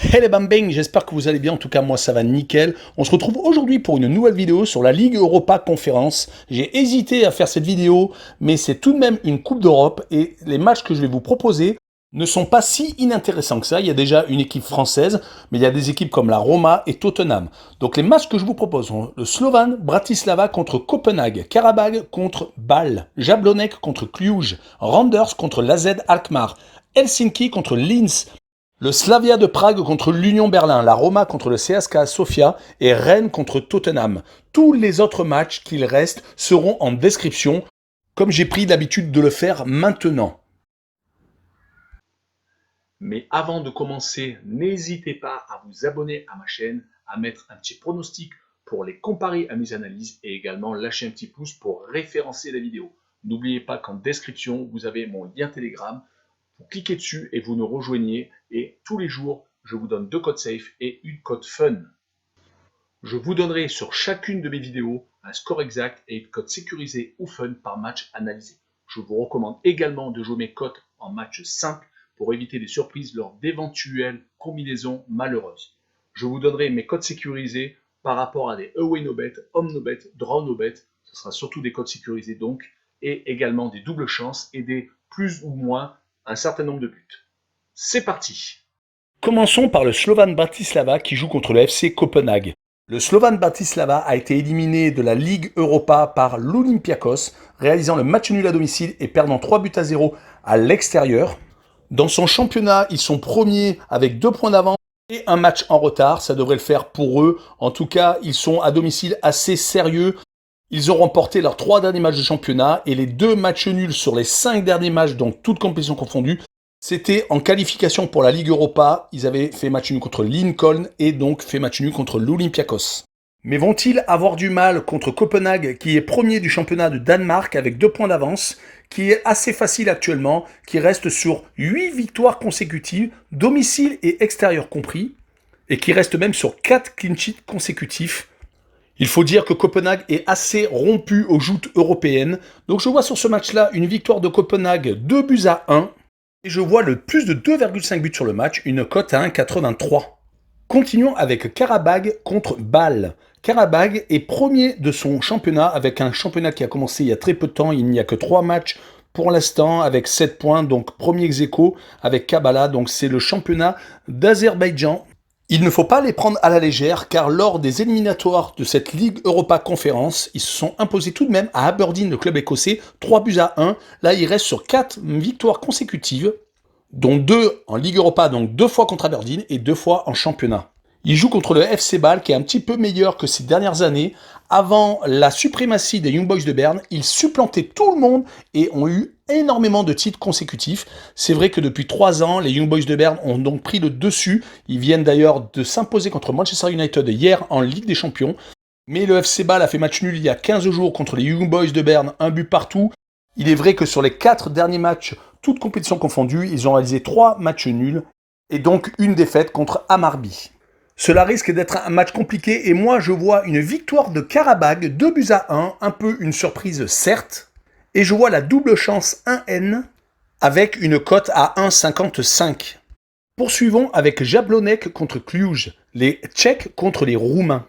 Hey les bambing, j'espère que vous allez bien, en tout cas moi ça va nickel. On se retrouve aujourd'hui pour une nouvelle vidéo sur la Ligue Europa Conférence. J'ai hésité à faire cette vidéo, mais c'est tout de même une Coupe d'Europe et les matchs que je vais vous proposer ne sont pas si inintéressants que ça. Il y a déjà une équipe française, mais il y a des équipes comme la Roma et Tottenham. Donc les matchs que je vous propose sont le Slovan Bratislava contre Copenhague, Karabag contre Bâle, Jablonec contre Cluj, Randers contre l'AZ Alkmaar, Helsinki contre Linz, le Slavia de Prague contre l'Union Berlin, la Roma contre le CSKA Sofia et Rennes contre Tottenham. Tous les autres matchs qu'il reste seront en description, comme j'ai pris l'habitude de le faire maintenant. Mais avant de commencer, n'hésitez pas à vous abonner à ma chaîne, à mettre un petit pronostic pour les comparer à mes analyses et également lâcher un petit pouce pour référencer la vidéo. N'oubliez pas qu'en description, vous avez mon lien Telegram. Vous cliquez dessus et vous nous rejoignez. Et tous les jours, je vous donne 2 codes safe et une code fun. Je vous donnerai sur chacune de mes vidéos un score exact et une code sécurisé ou fun par match analysé. Je vous recommande également de jouer mes cotes en match simple pour éviter des surprises lors d'éventuelles combinaisons malheureuses. Je vous donnerai mes codes sécurisés par rapport à des away no bet, home no bet, draw no bet. Ce sera surtout des codes sécurisés donc, et également des doubles chances et des plus ou moins un certain nombre de buts. C'est parti. Commençons par le Slovan Bratislava qui joue contre le FC Copenhague. Le Slovan Bratislava a été éliminé de la Ligue Europa par l'Olympiakos, réalisant le match nul à domicile et perdant 3-0 à l'extérieur. Dans son championnat, ils sont premiers avec 2 points d'avance et un match en retard. Ça devrait le faire pour eux. En tout cas, ils sont à domicile assez sérieux. Ils ont remporté leurs 3 derniers matchs de championnat et les 2 matchs nuls sur les 5 derniers matchs, donc toutes compétitions confondues. C'était en qualification pour la Ligue Europa. Ils avaient fait match nul contre Lincoln et donc fait match nul contre l'Olympiakos. Mais vont-ils avoir du mal contre Copenhague, qui est premier du championnat de Danemark avec 2 points d'avance, qui est assez facile actuellement, qui reste sur 8 victoires consécutives, domicile et extérieur compris, et qui reste même sur 4 clean sheets consécutifs. Il faut dire que Copenhague est assez rompu aux joutes européennes. Donc je vois sur ce match-là une victoire de Copenhague 2-1. Et je vois le plus de 2,5 buts sur le match, une cote à 1,83. Continuons avec Karabag contre Bâle. Karabag est premier de son championnat avec un championnat qui a commencé il y a très peu de temps. Il n'y a que 3 matchs pour l'instant avec 7 points. Donc premier ex-aequo avec Kabbalah. Donc c'est le championnat d'Azerbaïdjan. Il ne faut pas les prendre à la légère car lors des éliminatoires de cette Ligue Europa Conférence, ils se sont imposés tout de même à Aberdeen, le club écossais, 3-1. Là, il reste sur 4 victoires consécutives, dont 2 en Ligue Europa, donc 2 fois contre Aberdeen et 2 fois en championnat. Il joue contre le FC Bâle qui est un petit peu meilleur que ces dernières années. Avant la suprématie des Young Boys de Berne, ils supplantaient tout le monde et ont eu énormément de titres consécutifs. C'est vrai que depuis 3 ans, les Young Boys de Berne ont donc pris le dessus. Ils viennent d'ailleurs de s'imposer contre Manchester United hier en Ligue des Champions. Mais le FC Bâle a fait match nul il y a 15 jours contre les Young Boys de Berne, un but partout. Il est vrai que sur les 4 derniers matchs, toutes compétitions confondues, ils ont réalisé 3 matchs nuls et donc une défaite contre Hammarby. Cela risque d'être un match compliqué et moi je vois une victoire de Karabag 2-1, un peu une surprise certes, et je vois la double chance 1N avec une cote à 1,55. Poursuivons avec Jablonec contre Cluj, les Tchèques contre les Roumains.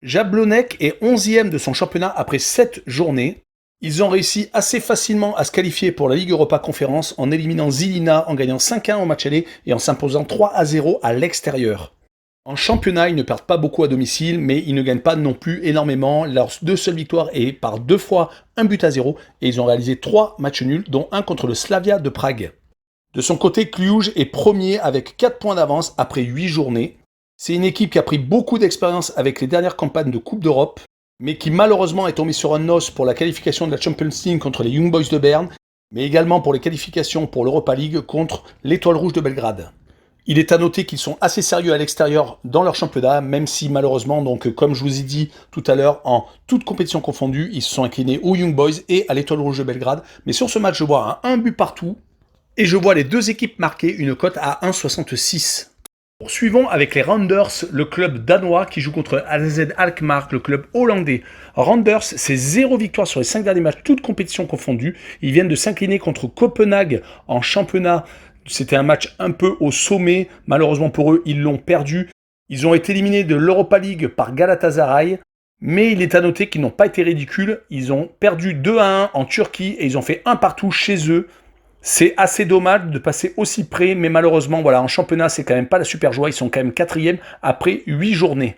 Jablonec est 11e de son championnat après 7 journées. Ils ont réussi assez facilement à se qualifier pour la Ligue Europa Conférence en éliminant Žilina en gagnant 5-1 au match aller et en s'imposant 3-0 à l'extérieur. En championnat, ils ne perdent pas beaucoup à domicile, mais ils ne gagnent pas non plus énormément. Leurs 2 seules victoires est par 2 fois 1-0 et ils ont réalisé 3 matchs nuls, dont un contre le Slavia de Prague. De son côté, Cluj est premier avec 4 points d'avance après 8 journées. C'est une équipe qui a pris beaucoup d'expérience avec les dernières campagnes de Coupe d'Europe, mais qui malheureusement est tombée sur un os pour la qualification de la Champions League contre les Young Boys de Berne, mais également pour les qualifications pour l'Europa League contre l'Étoile Rouge de Belgrade. Il est à noter qu'ils sont assez sérieux à l'extérieur dans leur championnat, même si malheureusement, donc comme je vous ai dit tout à l'heure, en toute compétition confondue, ils se sont inclinés aux Young Boys et à l'Étoile Rouge de Belgrade. Mais sur ce match, je vois un but partout et je vois les 2 équipes marquer une cote à 1,66. Poursuivons avec les Randers, le club danois qui joue contre AZ Alkmaar, le club hollandais. Randers, c'est 0 victoire sur les 5 derniers matchs, toutes compétitions confondues. Ils viennent de s'incliner contre Copenhague en championnat C'était un match un peu au sommet. Malheureusement pour eux, ils l'ont perdu. Ils ont été éliminés de l'Europa League par Galatasaray. Mais il est à noter qu'ils n'ont pas été ridicules. Ils ont perdu 2-1 en Turquie et ils ont fait un partout chez eux. C'est assez dommage de passer aussi près, mais malheureusement, voilà, en championnat, c'est quand même pas la super joie. Ils sont quand même 4e après 8 journées.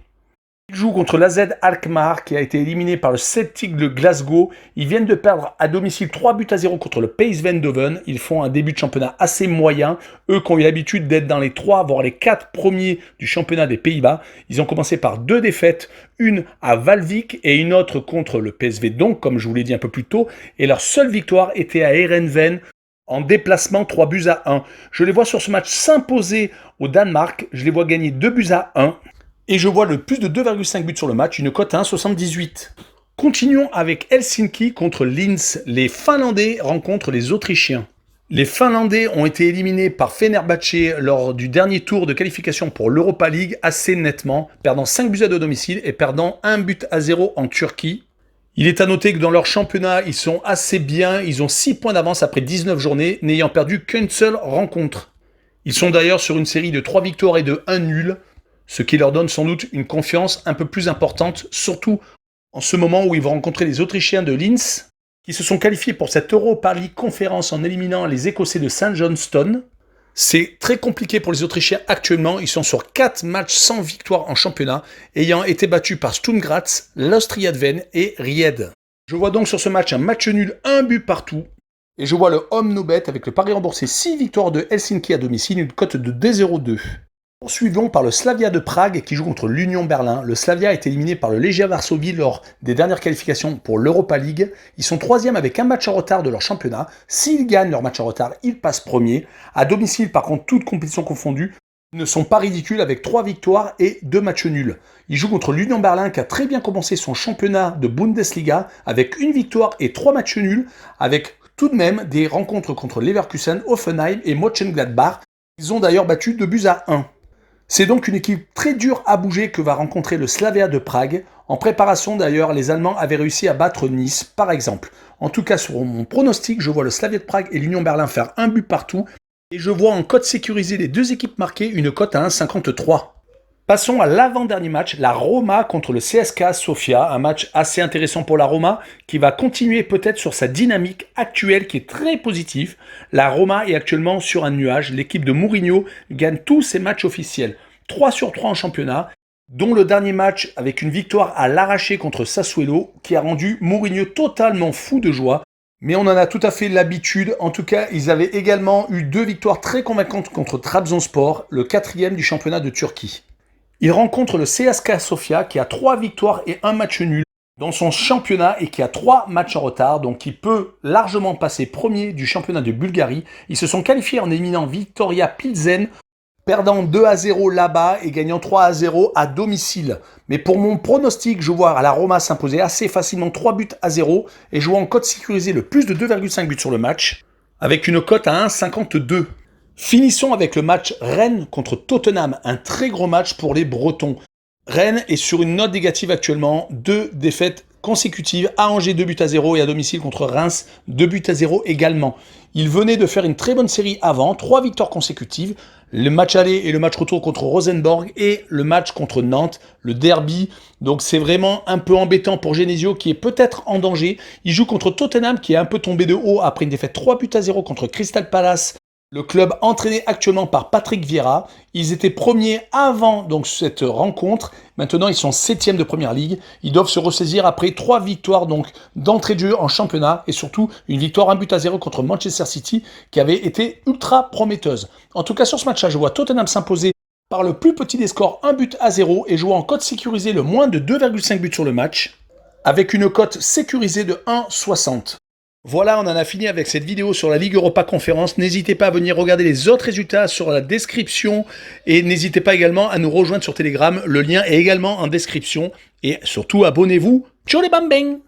Ils jouent contre l'AZ Alkmaar, qui a été éliminé par le Celtic de Glasgow. Ils viennent de perdre à domicile 3-0 contre le PSV Eindhoven. Ils font un début de championnat assez moyen. Eux qui ont eu l'habitude d'être dans les 3, voire les 4 premiers du championnat des Pays-Bas. Ils ont commencé par 2 défaites, une à Valvik et une autre contre le PSV, donc, comme je vous l'ai dit un peu plus tôt. Et leur seule victoire était à Heerenveen, en déplacement 3-1. Je les vois sur ce match s'imposer au Danemark. Je les vois gagner 2-1. Et je vois le plus de 2,5 buts sur le match, une cote à 1,78. Continuons avec Helsinki contre Linz. Les Finlandais rencontrent les Autrichiens. Les Finlandais ont été éliminés par Fenerbahçe lors du dernier tour de qualification pour l'Europa League assez nettement, perdant 5-2 à domicile et perdant 1-0 en Turquie. Il est à noter que dans leur championnat, ils sont assez bien. Ils ont 6 points d'avance après 19 journées, n'ayant perdu qu'une seule rencontre. Ils sont d'ailleurs sur une série de 3 victoires et de 1 nul, ce qui leur donne sans doute une confiance un peu plus importante, surtout en ce moment où ils vont rencontrer les Autrichiens de Linz, qui se sont qualifiés pour cette Europa League conférence en éliminant les Écossais de St Johnstone. C'est très compliqué pour les Autrichiens actuellement, ils sont sur 4 matchs sans victoire en championnat, ayant été battus par Sturm Graz, l'Austria Vienne et Ried. Je vois donc sur ce match un match nul, 1 but partout, et je vois le home no bet avec le pari remboursé 6 victoires de Helsinki à domicile, une cote de 2,02. Poursuivons par le Slavia de Prague qui joue contre l'Union Berlin. Le Slavia est éliminé par le Legia Varsovie lors des dernières qualifications pour l'Europa League. Ils sont 3e avec un match en retard de leur championnat. S'ils gagnent leur match en retard, ils passent premier. À domicile, par contre, toutes compétitions confondues, ils ne sont pas ridicules avec 3 victoires et 2 matchs nuls. Ils jouent contre l'Union Berlin qui a très bien commencé son championnat de Bundesliga avec 1 victoire et 3 matchs nuls, avec tout de même des rencontres contre Leverkusen, Hoffenheim et Mönchengladbach. Ils ont d'ailleurs battu 2-1. C'est donc une équipe très dure à bouger que va rencontrer le Slavia de Prague. En préparation d'ailleurs, les Allemands avaient réussi à battre Nice, par exemple. En tout cas, sur mon pronostic, je vois le Slavia de Prague et l'Union Berlin faire 1 but partout. Et je vois en cote sécurisée les 2 équipes marquées une cote à 1,53. Passons à l'avant-dernier match, la Roma contre le CSKA Sofia. Un match assez intéressant pour la Roma qui va continuer peut-être sur sa dynamique actuelle qui est très positive. La Roma est actuellement sur un nuage. L'équipe de Mourinho gagne tous ses matchs officiels. 3 sur 3 en championnat, dont le dernier match avec une victoire à l'arraché contre Sassuolo qui a rendu Mourinho totalement fou de joie. Mais on en a tout à fait l'habitude. En tout cas, ils avaient également eu 2 victoires très convaincantes contre Trabzonspor, le 4e du championnat de Turquie. Il rencontre le CSKA Sofia qui a 3 victoires et 1 match nul dans son championnat et qui a 3 matchs en retard, donc qui peut largement passer premier du championnat de Bulgarie. Ils se sont qualifiés en éliminant Viktoria Pilsen, perdant 2-0 là-bas et gagnant 3-0 à domicile. Mais pour mon pronostic, je vois à la Roma s'imposer assez facilement 3-0 et je vois en cote sécurisée le plus de 2,5 buts sur le match, avec une cote à 1,52. Finissons avec le match Rennes contre Tottenham, un très gros match pour les Bretons. Rennes est sur une note négative actuellement, 2 défaites consécutives, à Angers 2-0 et à domicile contre Reims 2-0 également. Ils venaient de faire une très bonne série avant, 3 victoires consécutives, le match aller et le match retour contre Rosenborg et le match contre Nantes, le derby. Donc c'est vraiment un peu embêtant pour Genesio qui est peut-être en danger. Il joue contre Tottenham qui est un peu tombé de haut après une défaite 3-0 contre Crystal Palace. Le club entraîné actuellement par Patrick Vieira. Ils étaient premiers avant donc cette rencontre. Maintenant, ils sont 7e de Première Ligue. Ils doivent se ressaisir après 3 victoires donc d'entrée de jeu en championnat et surtout une victoire 1-0 contre Manchester City qui avait été ultra prometteuse. En tout cas, sur ce match-là, je vois Tottenham s'imposer par le plus petit des scores 1-0 et je vois en cote sécurisée le moins de 2,5 buts sur le match avec une cote sécurisée de 1,60. Voilà, on en a fini avec cette vidéo sur la Ligue Europa Conférence. N'hésitez pas à venir regarder les autres résultats sur la description et n'hésitez pas également à nous rejoindre sur Telegram. Le lien est également en description et surtout abonnez-vous. Ciao les bambins!